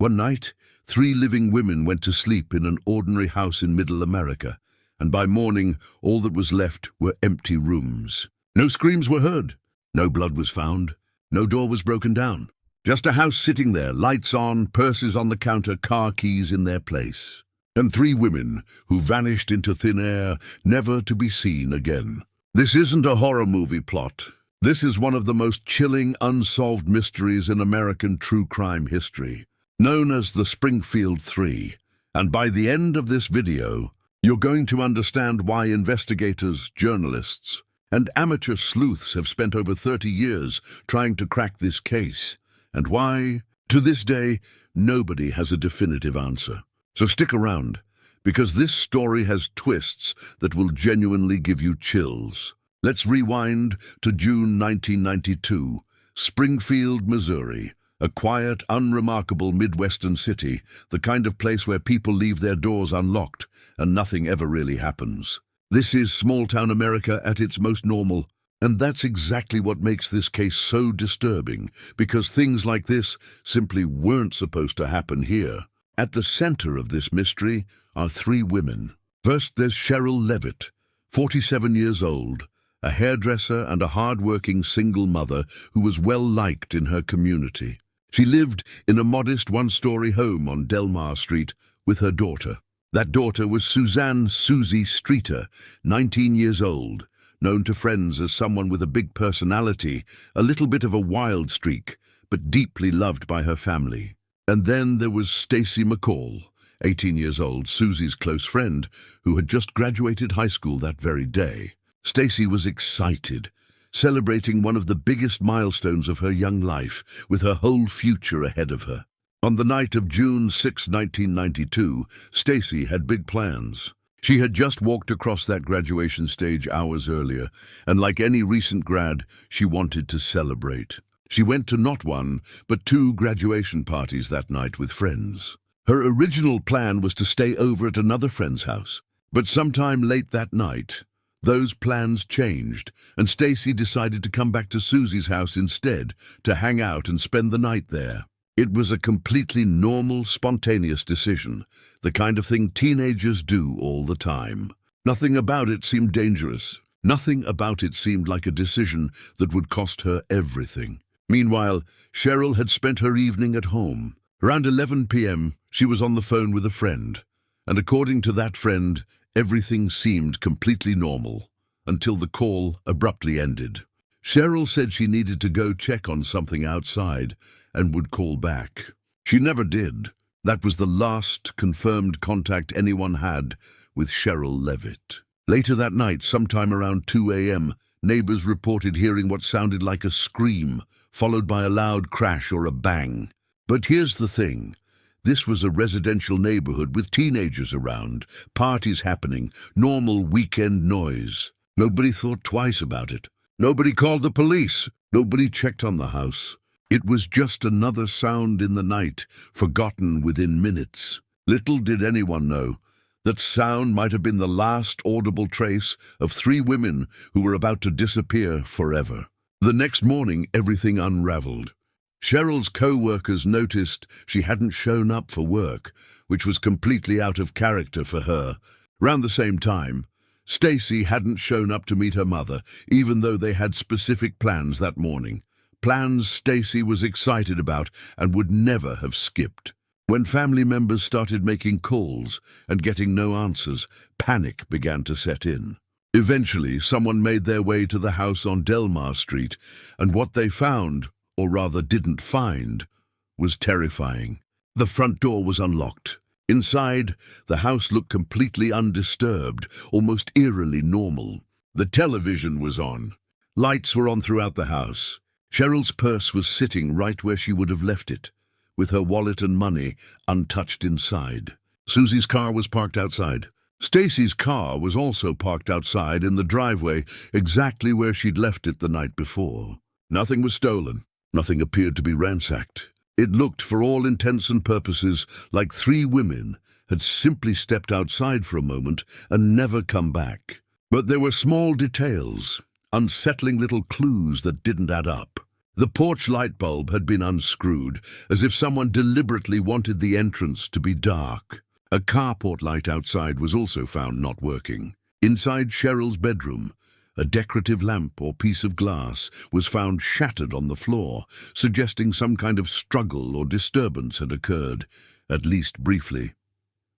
One night, 3 living women went to sleep in an ordinary house in Middle America, and by morning all that was left were empty rooms. No screams were heard, no blood was found, no door was broken down. Just a house sitting there, lights on, purses on the counter, car keys in their place. And 3 women who vanished into thin air, never to be seen again. This isn't a horror movie plot. This is one of the most chilling, unsolved mysteries in American true crime history, known as the Springfield Three. And by the end of this video, you're going to understand why investigators, journalists, and amateur sleuths have spent over 30 years trying to crack this case, and why, to this day, nobody has a definitive answer. So stick around, because this story has twists that will genuinely give you chills. Let's rewind to June 1992, Springfield, Missouri, a quiet, unremarkable Midwestern city, the kind of place where people leave their doors unlocked and nothing ever really happens. This is small-town America at its most normal, and that's exactly what makes this case so disturbing, because things like this simply weren't supposed to happen here. At the center of this mystery are 3 women. First, there's Sherrill Levitt, 47 years old, a hairdresser and a hard-working single mother who was well-liked in her community. She lived in a modest 1-story home on Delmar Street with her daughter. That daughter was Suzie Streeter, 19 years old, known to friends as someone with a big personality, a little bit of a wild streak, but deeply loved by her family. And then there was Stacy McCall, 18 years old, Susie's close friend, who had just graduated high school that very day. Stacy was excited, celebrating one of the biggest milestones of her young life, with her whole future ahead of her. On the night of June 6, 1992, Stacy had big plans. She had just walked across that graduation stage hours earlier, and like any recent grad, she wanted to celebrate. She went to not 1, but 2 graduation parties that night with friends. Her original plan was to stay over at another friend's house, but sometime late that night, those plans changed, and Stacy decided to come back to Susie's house instead, to hang out and spend the night there. It was a completely normal, spontaneous decision, the kind of thing teenagers do all the time. Nothing about it seemed dangerous. Nothing about it seemed like a decision that would cost her everything. Meanwhile, Sherrill had spent her evening at home. Around 11 p.m., she was on the phone with a friend, and according to that friend, everything seemed completely normal, until the call abruptly ended. Sherrill said she needed to go check on something outside and would call back. She never did. That was the last confirmed contact anyone had with Sherrill Levitt. Later that night, sometime around 2 a.m., neighbors reported hearing what sounded like a scream, followed by a loud crash or a bang. But here's the thing. This was a residential neighborhood with teenagers around, parties happening, normal weekend noise. Nobody thought twice about it. Nobody called the police. Nobody checked on the house. It was just another sound in the night, forgotten within minutes. Little did anyone know that sound might have been the last audible trace of 3 women who were about to disappear forever. The next morning, everything unraveled. Sherrill's co-workers noticed she hadn't shown up for work, which was completely out of character for her. Round the same time, Stacy hadn't shown up to meet her mother, even though they had specific plans that morning. Plans Stacy was excited about and would never have skipped. When family members started making calls and getting no answers, panic began to set in. Eventually, someone made their way to the house on Delmar Street, and what they found, or rather didn't find, was terrifying. The front door was unlocked. Inside, the house looked completely undisturbed, almost eerily normal. The television was on. Lights were on throughout the house. Sherrill's purse was sitting right where she would have left it, with her wallet and money untouched inside. Susie's car was parked outside. Stacy's car was also parked outside in the driveway, exactly where she'd left it the night before. Nothing was stolen. Nothing appeared to be ransacked. It looked, for all intents and purposes, like 3 women had simply stepped outside for a moment and never come back. But there were small details, unsettling little clues that didn't add up. The porch light bulb had been unscrewed, as if someone deliberately wanted the entrance to be dark. A carport light outside was also found not working. Inside Sherrill's bedroom, a decorative lamp or piece of glass was found shattered on the floor, suggesting some kind of struggle or disturbance had occurred, at least briefly.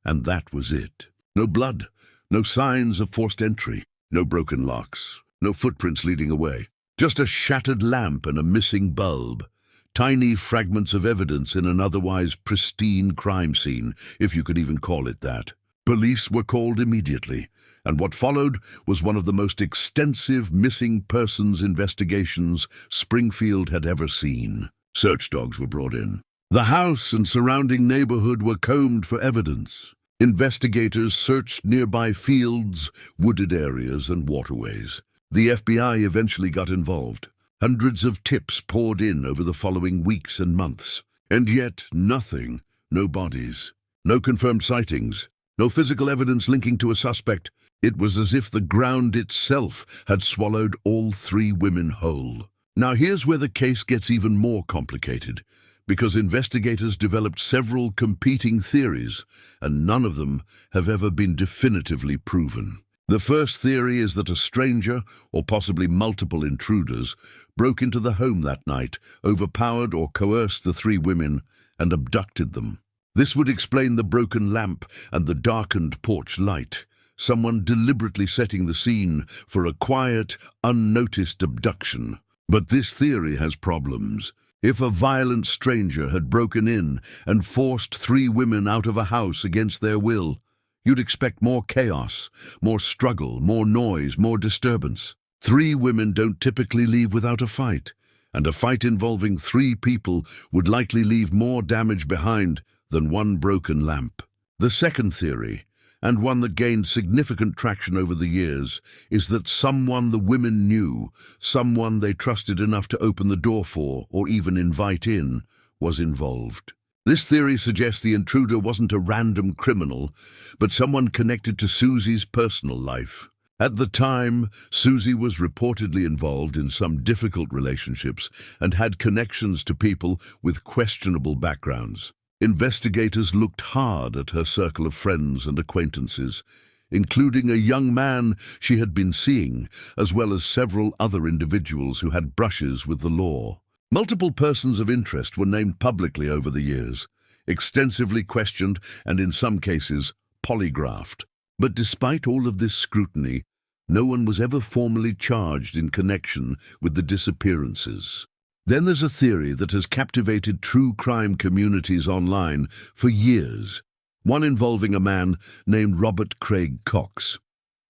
And that was it. No blood, no signs of forced entry, no broken locks, no footprints leading away. Just a shattered lamp and a missing bulb. Tiny fragments of evidence in an otherwise pristine crime scene, if you could even call it that. Police were called immediately, and what followed was one of the most extensive missing persons investigations Springfield had ever seen. Search dogs were brought in. The house and surrounding neighborhood were combed for evidence. Investigators searched nearby fields, wooded areas, and waterways. The FBI eventually got involved. Hundreds of tips poured in over the following weeks and months. And yet, nothing. No bodies. No confirmed sightings. No physical evidence linking to a suspect. It was as if the ground itself had swallowed all three women whole. Now here's where the case gets even more complicated, because investigators developed several competing theories, and none of them have ever been definitively proven. The first theory is that a stranger, or possibly multiple intruders, broke into the home that night, overpowered or coerced the three women, and abducted them. This would explain the broken lamp and the darkened porch light. Someone deliberately setting the scene for a quiet, unnoticed abduction. But this theory has problems. If a violent stranger had broken in and forced three women out of a house against their will, you'd expect more chaos, more struggle, more noise, more disturbance. Three women don't typically leave without a fight, and a fight involving three people would likely leave more damage behind than one broken lamp. The second theory, and one that gained significant traction over the years, is that someone the women knew, someone they trusted enough to open the door for or even invite in, was involved. This theory suggests the intruder wasn't a random criminal, but someone connected to Suzie's personal life. At the time, Suzie was reportedly involved in some difficult relationships and had connections to people with questionable backgrounds. Investigators looked hard at her circle of friends and acquaintances, including a young man she had been seeing, as well as several other individuals who had brushes with the law. Multiple persons of interest were named publicly over the years, extensively questioned and in some cases polygraphed. But despite all of this scrutiny, no one was ever formally charged in connection with the disappearances. Then there's a theory that has captivated true crime communities online for years, one involving a man named Robert Craig Cox.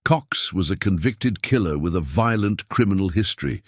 Cox was a convicted killer with a violent criminal history,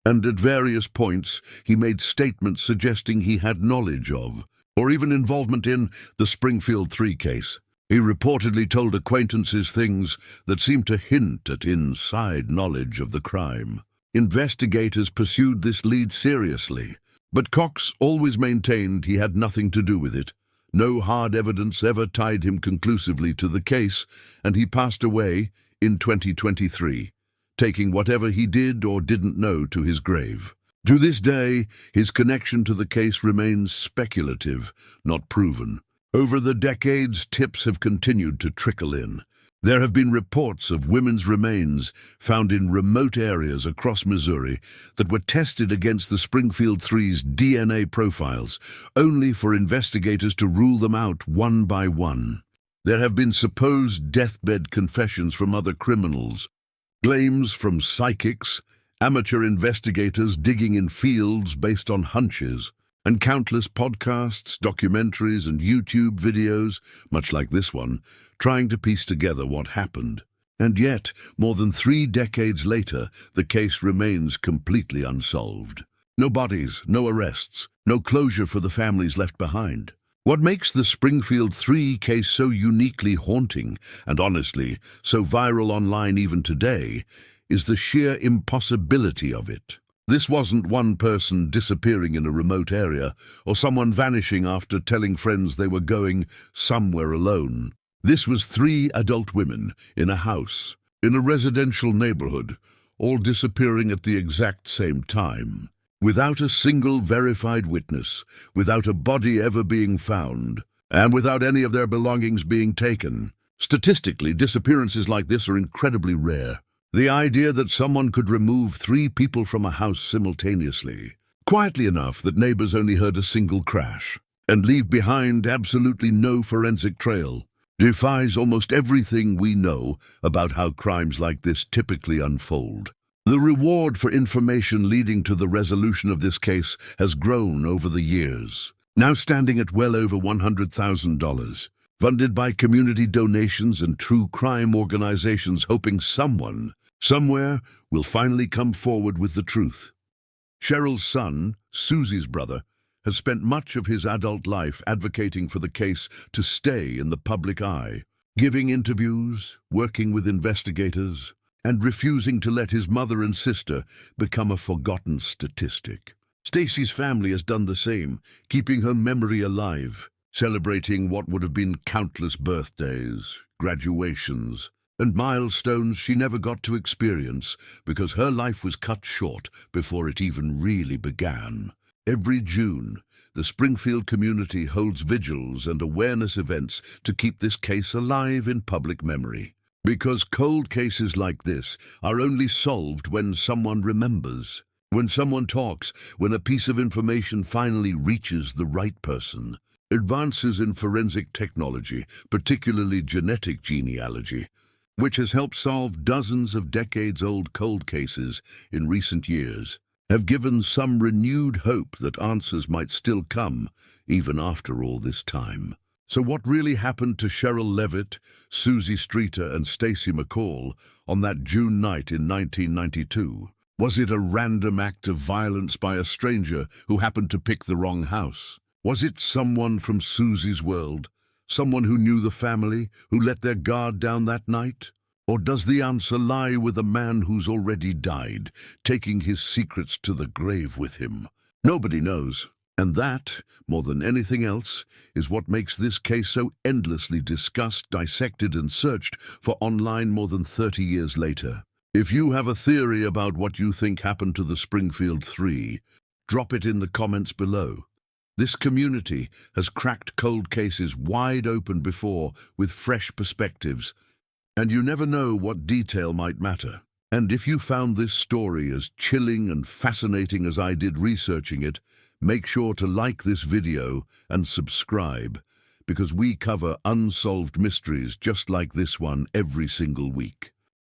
and at various points he made statements suggesting he had knowledge of, or even involvement in, the Springfield Three case. He reportedly told acquaintances things that seemed to hint at inside knowledge of the crime. Investigators pursued this lead seriously, but Cox always maintained he had nothing to do with it. No hard evidence ever tied him conclusively to the case, and he passed away in 2023. Taking whatever he did or didn't know to his grave. To this day, his connection to the case remains speculative, not proven. Over the decades, tips have continued to trickle in. There have been reports of women's remains found in remote areas across Missouri that were tested against the Springfield Three's DNA profiles, only for investigators to rule them out one by one. There have been supposed deathbed confessions from other criminals, claims from psychics, amateur investigators digging in fields based on hunches, and countless podcasts, documentaries, and YouTube videos, much like this one, trying to piece together what happened. And yet, more than 3 decades later, the case remains completely unsolved. No bodies, no arrests, no closure for the families left behind. What makes the Springfield Three case so uniquely haunting, and honestly, so viral online even today, is the sheer impossibility of it. This wasn't one person disappearing in a remote area, or someone vanishing after telling friends they were going somewhere alone. This was 3 adult women in a house, in a residential neighborhood, all disappearing at the exact same time. Without a single verified witness, without a body ever being found, and without any of their belongings being taken. Statistically, disappearances like this are incredibly rare. The idea that someone could remove 3 people from a house simultaneously, quietly enough that neighbors only heard a single crash, and leave behind absolutely no forensic trail, defies almost everything we know about how crimes like this typically unfold. The reward for information leading to the resolution of this case has grown over the years, now standing at well over $100,000, funded by community donations and true crime organizations hoping someone, somewhere, will finally come forward with the truth. Sherrill's son, Suzie's brother, has spent much of his adult life advocating for the case to stay in the public eye, giving interviews, working with investigators, and refusing to let his mother and sister become a forgotten statistic. Stacy's family has done the same, keeping her memory alive, celebrating what would have been countless birthdays, graduations, and milestones she never got to experience because her life was cut short before it even really began. Every June, the Springfield community holds vigils and awareness events to keep this case alive in public memory. Because cold cases like this are only solved when someone remembers, when someone talks, when a piece of information finally reaches the right person. Advances in forensic technology, particularly genetic genealogy, which has helped solve dozens of decades-old cold cases in recent years, have given some renewed hope that answers might still come even after all this time. So what really happened to Sherrill Levitt, Suzie Streeter, and Stacy McCall on that June night in 1992? Was it a random act of violence by a stranger who happened to pick the wrong house? Was it someone from Suzie's world, someone who knew the family, who let their guard down that night? Or does the answer lie with a man who's already died, taking his secrets to the grave with him? Nobody knows. And that, more than anything else, is what makes this case so endlessly discussed, dissected, and searched for online more than 30 years later. If you have a theory about what you think happened to the Springfield Three, drop it in the comments below. This community has cracked cold cases wide open before with fresh perspectives, and you never know what detail might matter. And if you found this story as chilling and fascinating as I did researching it, make sure to like this video and subscribe, because we cover unsolved mysteries just like this one every single week.